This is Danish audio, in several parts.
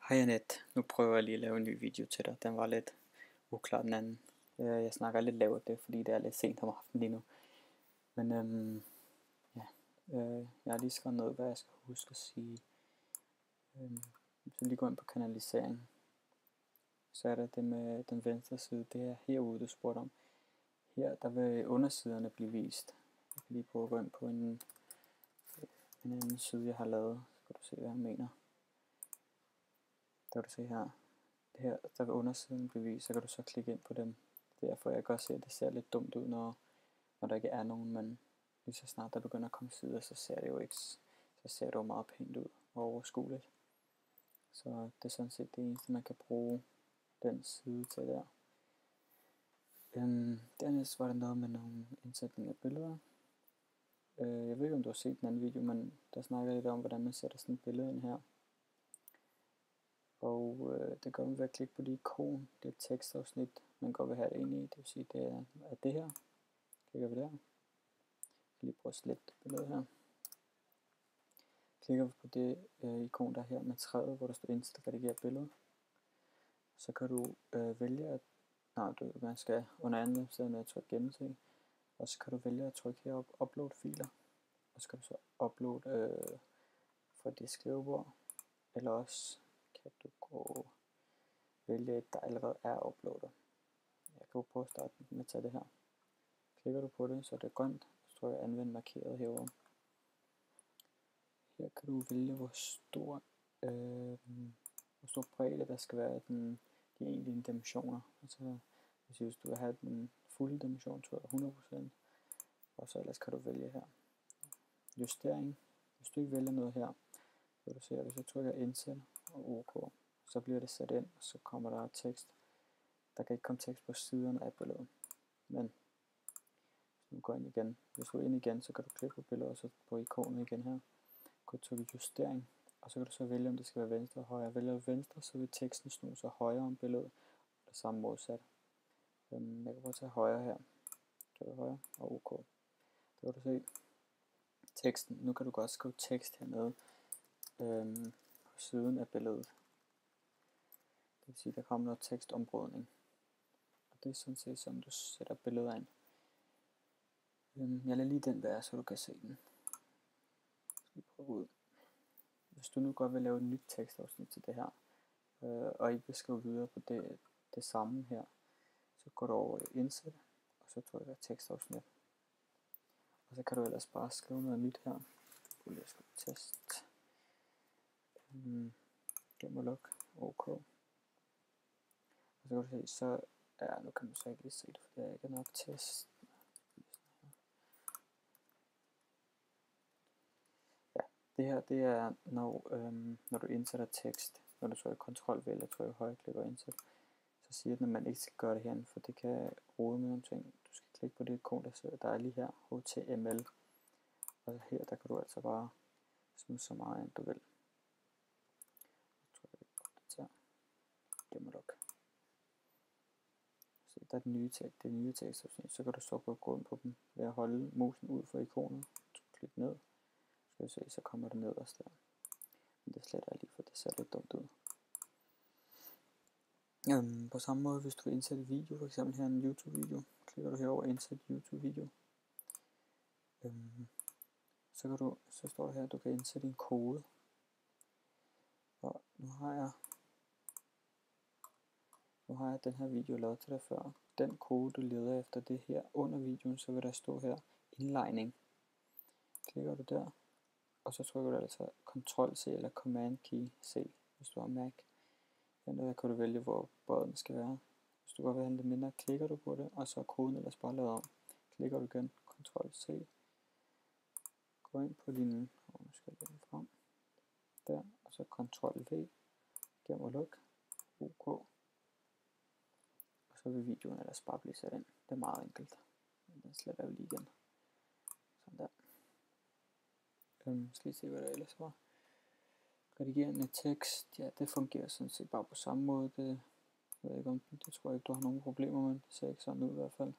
Hej Annette, nu prøver jeg lige at lave en ny video til dig. Den var lidt uklar den anden. Jeg snakker lidt lavt, det er fordi det er lidt sent om aftenen lige nu. Men jeg har lige skrevet ned, hvad jeg skal huske at sige. Hvis vi lige går ind på kanalisering, så er der det med den venstre side. Det er herude, du spurgte om. Her der vil undersiderne blive vist. Jeg kan lige prøve at gå ind på en anden side, jeg har lavet. Så kan du se, hvad jeg mener. Der kan du se her. Her, der vil undersiden blive vist, så kan du så klikke ind på dem. Derfor jeg kan også se, at det ser lidt dumt ud, når der ikke er nogen, men lige så snart der begynder at komme sider, så ser det jo ikke, så ser det jo meget pænt ud og overskueligt. Så det er sådan set det eneste, man kan bruge den side til der. Dernæst var der noget med nogle indsætning af billeder. Jeg ved ikke, om du har set den anden video, men der snakker jeg lidt om, hvordan man sætter sådan et billede ind her. Og det gør man ved at klikke på de ikon, det er et tekstafsnit, man godt vil have det ind i. Det vil sige, det er det her. Klikker vi der. Jeg kan lige prøve at slette billedet her. Klikker vi på det ikon, der er her med træet, hvor der står indsæt redigere billede. Så kan du vælge at, man skal under anden sted med at trykke gennemse. Og så kan du vælge at trykke herop, upload filer. Og så kan du så uploade fra dit skrivebord, eller også kan du gå vælge et, der allerede er uploadet. Jeg kan jo prøve at starte med at tage det her. Klikker du på det, så er det grønt, så tror jeg anvend markeret herovre. Her kan du vælge, hvor stor bredde der skal være de egentlige dimensioner. Altså, hvis du vil have den fulde dimension, så er 100%. Og så ellers kan du vælge her. Justering. Hvis du ikke vælger noget her, så kan du se, at hvis jeg trykker indsæt og OK, så bliver det sat ind, og så kommer der tekst. Der kan ikke komme tekst på siderne af billedet. Men hvis du går ind igen, hvis du er ind igen, så kan du klikke på billedet, og så på ikonet igen her. Gå til justering, og så kan du så vælge, om det skal være venstre og højre. Vælger du venstre, så vil teksten snu sig højre om billedet, og det samme modsat. Jeg kan prøve at tage højre her. Trykker højre og OK. Der kan du se teksten. Nu kan du godt skrive tekst hernede på siden af billedet. Det vil sige, der kommer noget tekstombrydning. Og det er sådan set, som du sætter billeder ind. Jeg lader lige den være, så du kan se den. Skal vi prøve ud. Hvis du nu godt vil lave et nyt tekstafsnit til det her, og ikke vil skrive videre på det samme her, så går du over i indsæt, og så trykker jeg tekstafsnit. Og så kan du ellers bare skrive noget nyt her. Jeg skal test. Gem og luk. OK. Og så kan du se, så nu kan du så ikke lige se det, for det er ikke nok test. Ja, det her, det er, når du indsætter tekst. Når du trykker Ctrl-V eller trykker højreklik og indsæt, så siger den, at man ikke skal gøre det herinde, for det kan rode med nogle ting. Du skal klikke på det ikon, der er lige her, HTML. Og her, der kan du altså bare smide så meget, end du vil. Så trykker vi på det her. Gem og luk. Så der er det nye tekstafsnit. Så kan du så gå ind på dem ved at holde musen ud for ikonet. Klik ned. Så kan du se, så kommer det nederst der. Men det sletter jeg lige, for det ser lidt dumt ud. På samme måde, hvis du vil indsætte video, for eksempel her en YouTube-video, klikker du herover indsæt YouTube-video. Så står der her, at du kan indsætte en kode. Og nu har jeg den her video lavet til dig før. Den kode, du leder efter, det her under videoen, så vil der stå her indlejning. Klikker du der, og så trykker du altså Ctrl-C eller Command-Key-C, hvis du har Mac. Der kan du vælge, hvor båden skal være. Hvis du godt vil have det mindre, klikker du på det, og så er koden ellers bare lavet om. Klikker du igen, Ctrl-C. Gå ind på din, nu skal jeg frem. Der, og så Ctrl-V. Gem og luk. OK. Og så vil videoen ellers bare blive sat ind. Det er meget enkelt. Den sletter vi lige igen. Sådan der. Skal lige se, hvad der ellers var. Redigerende tekst, ja, det fungerer sådan set bare på samme måde. Det tror jeg ikke, du har nogen problemer med. Det ser ikke sådan ud i hvert fald.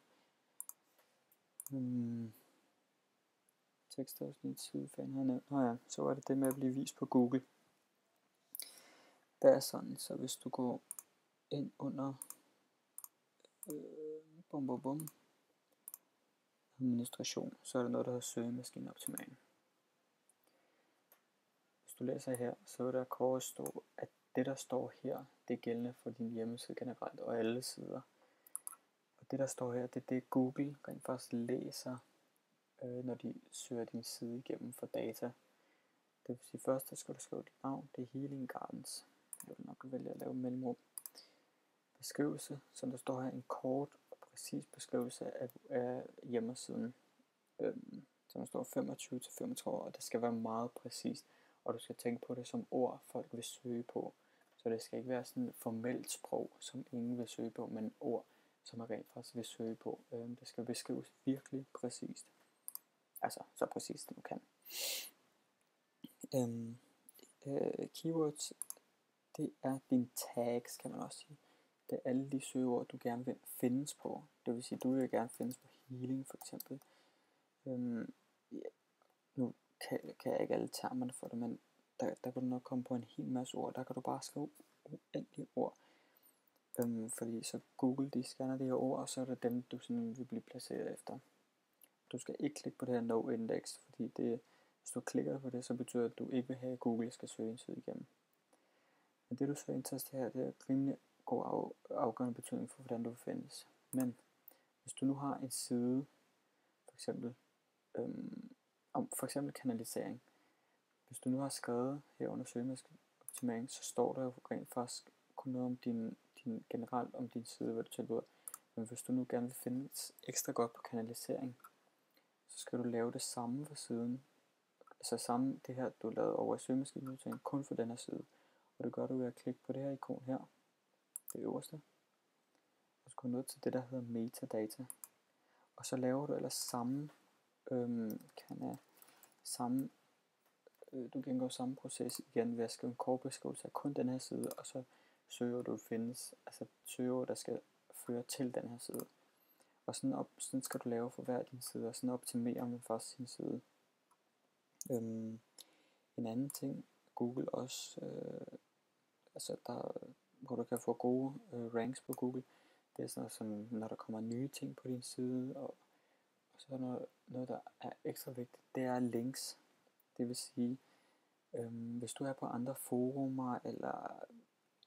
Tekstafsnit, sidefan har jeg nævnt. Så var det med at blive vist på Google. det er sådan, så hvis du går ind under administration, så er der noget, der hedder søgemaskineoptimering. Hvis du læser her, så vil der kort stå, at det, der står her, det er gældende for din hjemmeside generelt og alle sider. Og det, der står her, det er det, Google rent faktisk læser, når de søger din side igennem for data. Det vil sige, først der skal du skrive dit navn, det er Healing Gardens. Jeg vil nok vælge at lave mellemrum. Beskrivelse, som der står her, en kort og præcis beskrivelse af hjemmesiden. Som der står 25-35 år, og det skal være meget præcist, og du skal tænke på det som ord, folk vil søge på. Så det skal ikke være sådan et formelt sprog, som ingen vil søge på, men ord, som man rent faktisk vil søge på. Det skal beskrives virkelig præcist. Altså, så præcist du kan. Keywords, det er dine tags, kan man også sige. Det er alle de søgeord, du gerne vil findes på. Det vil sige, du vil gerne findes på healing, for eksempel. Nu kan jeg ikke alle termerne for det, men der kan du nok komme på en hel masse ord. Der kan du bare skrive uendelige ord. Fordi så Google, de scanner de her ord, og så er det dem, du sådan vil blive placeret efter. Du skal ikke klikke på det her no index, fordi det, hvis du klikker på det, så betyder det, at du ikke vil have, at Google skal søge en side igennem. Men det du søger indtast her, det er rimelig god afgørende betydning for, hvordan du findes. Men hvis du nu har en side, for eksempel om for eksempel kanalisering. Hvis du nu har skrevet her under søgemaskineoptimering, så står der jo rent faktisk kun noget om din generelt om din side, hvad du tilbyder. Men hvis du nu gerne vil finde ekstra godt på kanalisering, så skal du lave det samme for siden. Altså samme det her, du lavede over i søgemaskineoptimering, kun for den her side. Og det gør du ved at klikke på det her ikon her, det øverste. Og så går du ned til det, der hedder metadata. Og så laver du ellers samme du gennemgår samme proces igen ved at skrive en kort beskrivelse af kun den her side, og så søger du findes, altså søger der skal føre til den her side. Og sådan skal du lave for hver din side, og sådan optimerer man først sin side. En anden ting, Google også, altså hvor du kan få gode ranks på Google, det er sådan, når der kommer nye ting på din side, og så noget der er ekstra vigtigt, det er links. Det vil sige, hvis du er på andre forumer, eller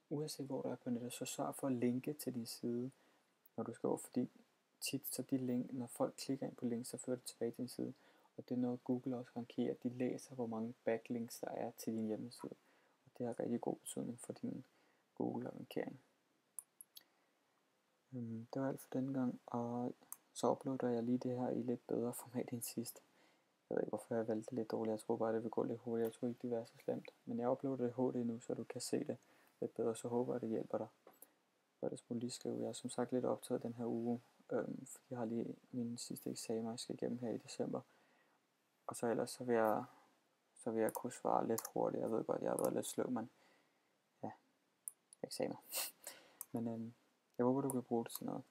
uanset hvor du er på nettet, så sørg for at linke til din side, når du skal over, fordi tit så de link, når folk klikker ind på links, så fører det tilbage til din side. Og det er noget Google også rankerer, de læser hvor mange backlinks der er til din hjemmeside. Og det har rigtig god betydning for din Google rankering. Det var alt for denne gang, og så uploader jeg lige det her i lidt bedre format end sidst. Jeg ved ikke hvorfor jeg valgte lidt dårligt, jeg tror bare det vil gå lidt hurtigt, jeg tror ikke det vil være så slemt. Men jeg uploader det HD nu, så du kan se det lidt bedre, så håber jeg det hjælper dig. Og ellers må du lige skrive, jeg er som sagt lidt optaget den her uge, fordi jeg har lige min sidste eksamen, jeg skal igennem her i december. Og så ellers så vil jeg kunne svare lidt hurtigt, jeg ved godt, jeg har været lidt sløv, men ja, eksamen. Men jeg håber du kan bruge det til noget.